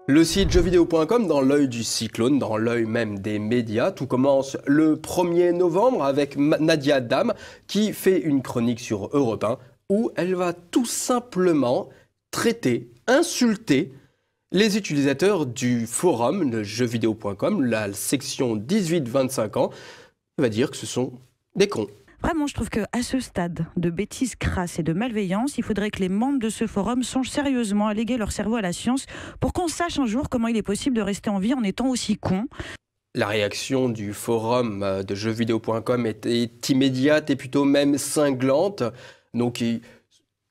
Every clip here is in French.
Le site jeuxvideo.com dans l'œil du cyclone, dans l'œil même des médias. Tout commence le 1er novembre avec Nadia Dam qui fait une chronique sur Europe 1 où elle va tout simplement traiter, insulter les utilisateurs du forum de jeuxvideo.com, la section 18-25 ans. Elle va dire que ce sont des cons. Vraiment, je trouve qu'à ce stade de bêtises crasses et de malveillance, il faudrait que les membres de ce forum songent sérieusement à léguer leur cerveau à la science pour qu'on sache un jour comment il est possible de rester en vie en étant aussi con. La réaction du forum de jeuxvideo.com était immédiate et plutôt même cinglante. Donc il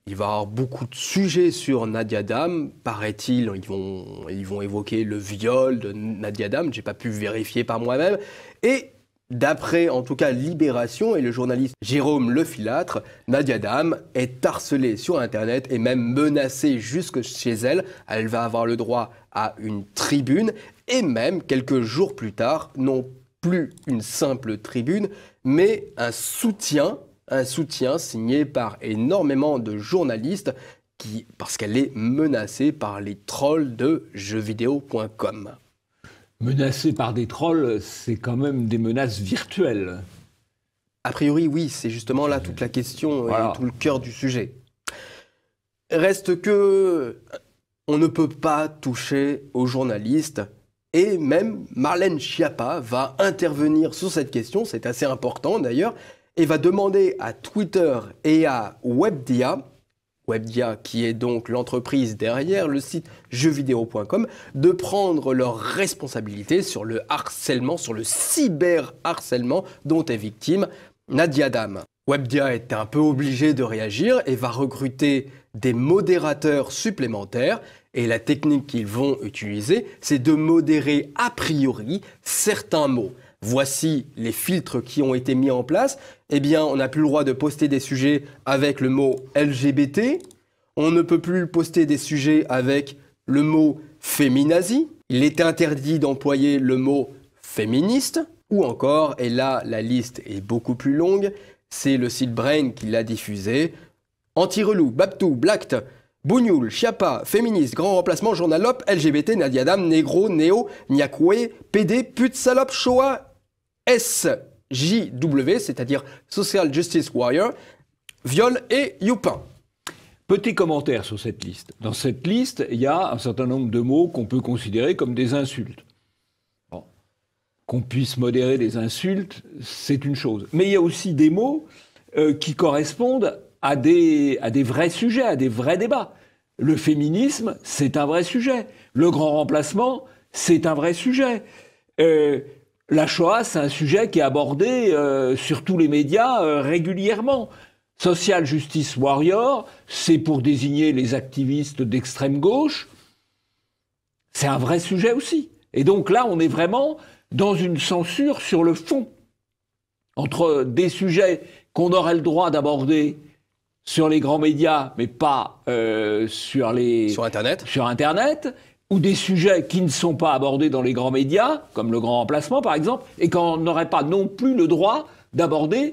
va y avoir beaucoup de sujets sur Nadia Dam. Paraît-il, ils vont évoquer le viol de Nadia Dam. Je n'ai pas pu vérifier par moi-même. Et d'après, en tout cas, Libération et le journaliste Jérôme Lefilâtre, Nadia Dam est harcelée sur Internet et même menacée jusque chez elle. Elle va avoir le droit à une tribune et même, quelques jours plus tard, non plus une simple tribune, mais un soutien signé par énormément de journalistes parce qu'elle est menacée par les trolls de jeuxvideo.com. Menacée par des trolls, c'est quand même des menaces virtuelles. A priori, oui, c'est justement là toute la question voilà. Et tout le cœur du sujet. Reste que on ne peut pas toucher aux journalistes et même Marlène Schiappa va intervenir sur cette question, c'est assez important d'ailleurs, et va demander à Twitter et à Webdia qui est donc l'entreprise derrière le site jeuxvideo.com, de prendre leurs responsabilités sur le harcèlement, sur le cyberharcèlement dont est victime Nadia Dam. Webdia est un peu obligé de réagir et va recruter des modérateurs supplémentaires. Et la technique qu'ils vont utiliser, c'est de modérer a priori certains mots. Voici les filtres qui ont été mis en place. Eh bien, on n'a plus le droit de poster des sujets avec le mot LGBT. On ne peut plus poster des sujets avec le mot féminazi. Il est interdit d'employer le mot féministe. Ou encore, et là, la liste est beaucoup plus longue, c'est le site Brain qui l'a diffusé. Anti-relou, Babtou, Blact, Bougnoul, Schiappa, féministe, grand remplacement, journalope, LGBT, Nadia Dam, négro, néo, niakoué, PD, pute, salope, Shoah, SJW, c'est-à-dire Social Justice Warrior, viol et youpin. Petit commentaire sur cette liste. Dans cette liste, il y a un certain nombre de mots qu'on peut considérer comme des insultes. Bon. Qu'on puisse modérer les insultes, c'est une chose. Mais il y a aussi des mots qui correspondent à des vrais sujets, à des vrais débats. Le féminisme, c'est un vrai sujet. Le grand remplacement, c'est un vrai sujet. La Shoah, c'est un sujet qui est abordé sur tous les médias régulièrement. Social Justice Warrior, c'est pour désigner les activistes d'extrême gauche. C'est un vrai sujet aussi. Et donc là, on est vraiment dans une censure sur le fond. Entre des sujets qu'on aurait le droit d'aborder sur les grands médias, mais pas sur Internet, ou des sujets qui ne sont pas abordés dans les grands médias, comme le grand remplacement par exemple, et qu'on n'aurait pas non plus le droit d'aborder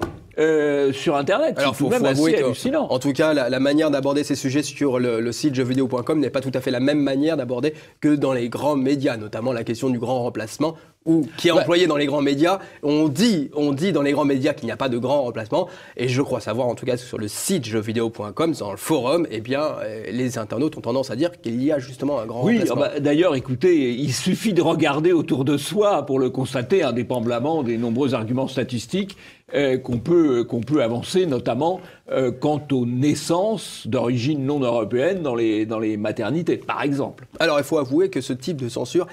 sur Internet. Alors, faut avouer que, en tout cas, la manière d'aborder ces sujets sur le site jeuxvideo.com n'est pas tout à fait la même manière d'aborder que dans les grands médias, notamment la question du grand remplacement, qui est employé dans les grands médias. On dit dans les grands médias qu'il n'y a pas de grand remplacement, et je crois savoir, en tout cas sur le site jeuxvideo.com, dans le forum, eh bien, les internautes ont tendance à dire qu'il y a justement un grand remplacement. Oui, d'ailleurs, écoutez, il suffit de regarder autour de soi pour le constater, indépendamment des nombreux arguments statistiques qu'on peut avancer, notamment quant aux naissances d'origine non européenne dans les maternités, par exemple. Alors, il faut avouer que ce type de censure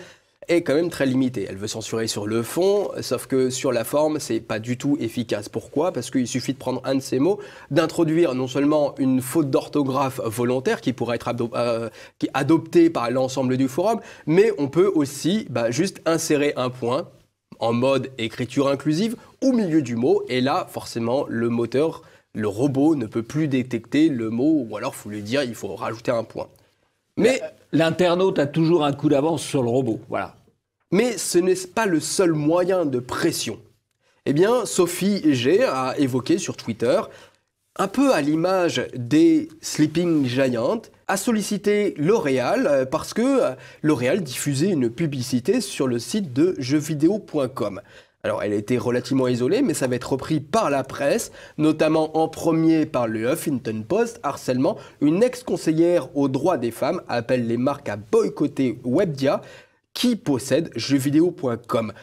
est quand même très limitée. Elle veut censurer sur le fond, sauf que sur la forme, c'est pas du tout efficace. Pourquoi ? Parce qu'il suffit de prendre un de ces mots, d'introduire non seulement une faute d'orthographe volontaire qui pourrait être adoptée par l'ensemble du forum, mais on peut aussi juste insérer un point en mode écriture inclusive au milieu du mot, et là, forcément, le moteur, le robot ne peut plus détecter le mot, ou alors il faut rajouter un point. Mais l'internaute a toujours un coup d'avance sur le robot, voilà. Mais ce n'est pas le seul moyen de pression. Eh bien, Sophie G a évoqué sur Twitter un peu à l'image des Sleeping Giants, a sollicité L'Oréal parce que L'Oréal diffusait une publicité sur le site de jeuxvideo.com. Alors, elle a été relativement isolée, mais ça va être repris par la presse, notamment en premier par le Huffington Post. Harcèlement, une ex-conseillère aux droits des femmes appelle les marques à boycotter Webdia, qui possède jeuxvideo.com.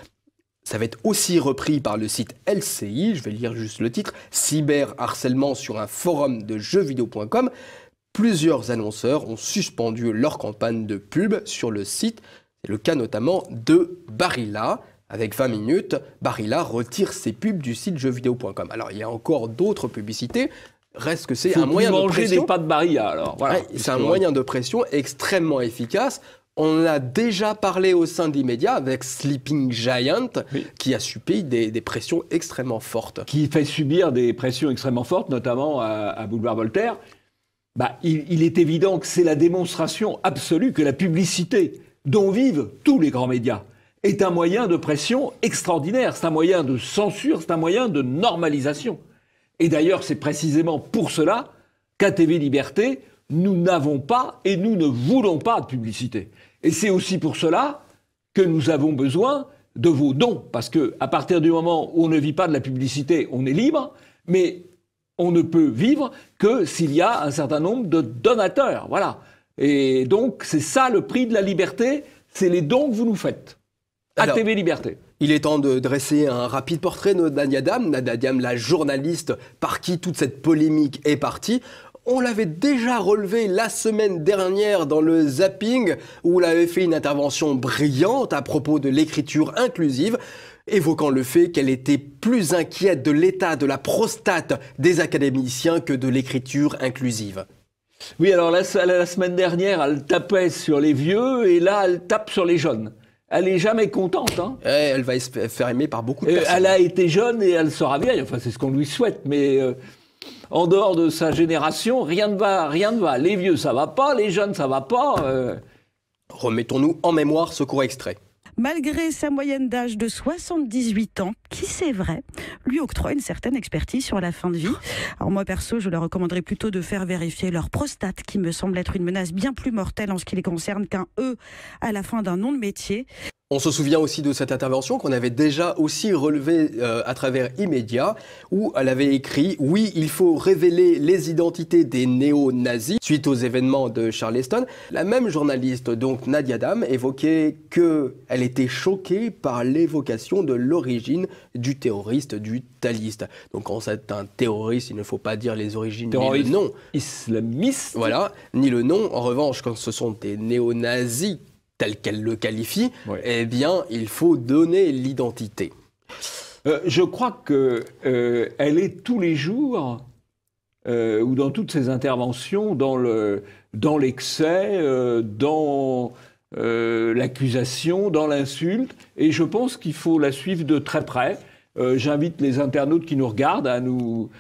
Ça va être aussi repris par le site LCI, je vais lire juste le titre, cyberharcèlement sur un forum de jeuxvideo.com. Plusieurs annonceurs ont suspendu leur campagne de pub sur le site. C'est le cas notamment de Barilla. Avec 20 minutes, Barilla retire ses pubs du site jeuxvideo.com. Alors, il y a encore d'autres publicités. Reste que c'est un moyen de pression. Manger des pâtes Barilla, alors. Voilà. Ouais, c'est un moyen de pression extrêmement efficace. On en a déjà parlé au sein d'Immédiat avec Sleeping Giant, qui a subi des pressions extrêmement fortes. Qui fait subir des pressions extrêmement fortes, notamment à Boulevard Voltaire. Il est évident que c'est la démonstration absolue que la publicité, dont vivent tous les grands médias, est un moyen de pression extraordinaire. C'est un moyen de censure, c'est un moyen de normalisation. Et d'ailleurs, c'est précisément pour cela qu'à TV Liberté, nous n'avons pas et nous ne voulons pas de publicité. Et c'est aussi pour cela que nous avons besoin de vos dons. Parce qu'à partir du moment où on ne vit pas de la publicité, on est libre, mais on ne peut vivre que s'il y a un certain nombre de donateurs. Voilà. Et donc, c'est ça le prix de la liberté, c'est les dons que vous nous faites. À TV Liberté. Il est temps de dresser un rapide portrait de Nadia Dam. Nadia Dam, la journaliste par qui toute cette polémique est partie. On l'avait déjà relevé la semaine dernière dans le zapping, où elle avait fait une intervention brillante à propos de l'écriture inclusive, évoquant le fait qu'elle était plus inquiète de l'état de la prostate des académiciens que de l'écriture inclusive. Oui, alors la semaine dernière, elle tapait sur les vieux, et là, elle tape sur les jeunes. Elle n'est jamais contente. Hein. Elle va se faire aimer par beaucoup de personnes. Elle a été jeune et elle sera vieille. Enfin, c'est ce qu'on lui souhaite. Mais en dehors de sa génération, rien ne va, rien ne va. Les vieux, ça va pas. Les jeunes, ça va pas. Remettons-nous en mémoire ce court extrait. Malgré sa moyenne d'âge de 78 ans, qui c'est vrai, lui octroie une certaine expertise sur la fin de vie. Alors moi perso, je leur recommanderais plutôt de faire vérifier leur prostate, qui me semble être une menace bien plus mortelle en ce qui les concerne qu'un E à la fin d'un nom de métier. On se souvient aussi de cette intervention qu'on avait déjà aussi relevée à travers Immédiat, où elle avait écrit « Oui, il faut révéler les identités des néo-nazis » suite aux événements de Charleston. La même journaliste, donc Nadia Dam, évoquait qu'elle était choquée par l'évocation de l'origine du terroriste, du taliste. Donc quand c'est un terroriste, il ne faut pas dire les origines ni le nom. Islamiste. Voilà, ni le nom. En revanche, quand ce sont des néo-nazis, tel qu'elle le qualifie, eh bien, il faut donner l'identité. Je crois qu'elle est tous les jours, ou dans toutes ses interventions, dans l'excès, dans l'accusation, dans l'insulte, et je pense qu'il faut la suivre de très près. J'invite les internautes qui nous regardent à nous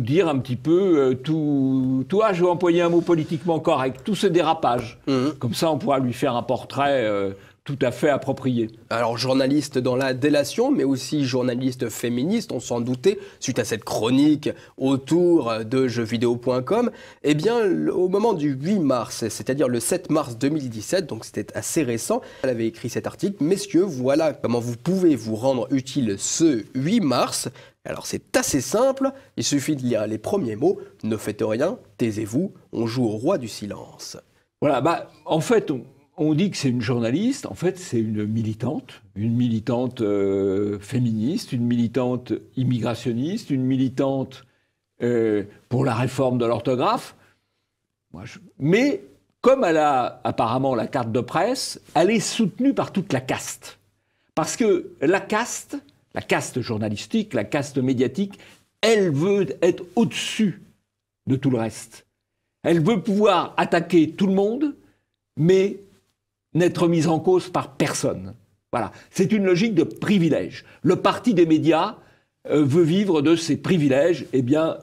dire un petit peu je vais employer un mot politiquement correct, tous ces dérapages. Comme ça, on pourra lui faire un portrait tout à fait approprié. Alors, journaliste dans la délation, mais aussi journaliste féministe, on s'en doutait, suite à cette chronique autour de jeuxvideo.com, eh bien, au moment du 8 mars, c'est-à-dire le 7 mars 2017, donc c'était assez récent, elle avait écrit cet article. « Messieurs, voilà comment vous pouvez vous rendre utile ce 8 mars. » Alors c'est assez simple, il suffit de lire les premiers mots. « Ne faites rien, taisez-vous, on joue au roi du silence. » Voilà, en fait, on dit que c'est une journaliste, en fait c'est une militante féministe, une militante immigrationniste, une militante pour la réforme de l'orthographe. Mais comme elle a apparemment la carte de presse, elle est soutenue par toute la caste. Parce que la caste journalistique, la caste médiatique, elle veut être au-dessus de tout le reste. Elle veut pouvoir attaquer tout le monde, mais n'être mise en cause par personne. Voilà. C'est une logique de privilège. Le parti des médias veut vivre de ses privilèges. Eh bien,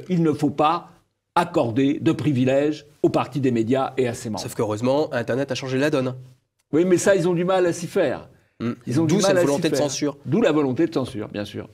il ne faut pas accorder de privilèges au parti des médias et à ses membres. Sauf qu'heureusement, Internet a changé la donne. Oui, mais ça, ils ont du mal à s'y faire. D'où cette volonté de censure. D'où la volonté de censure, bien sûr.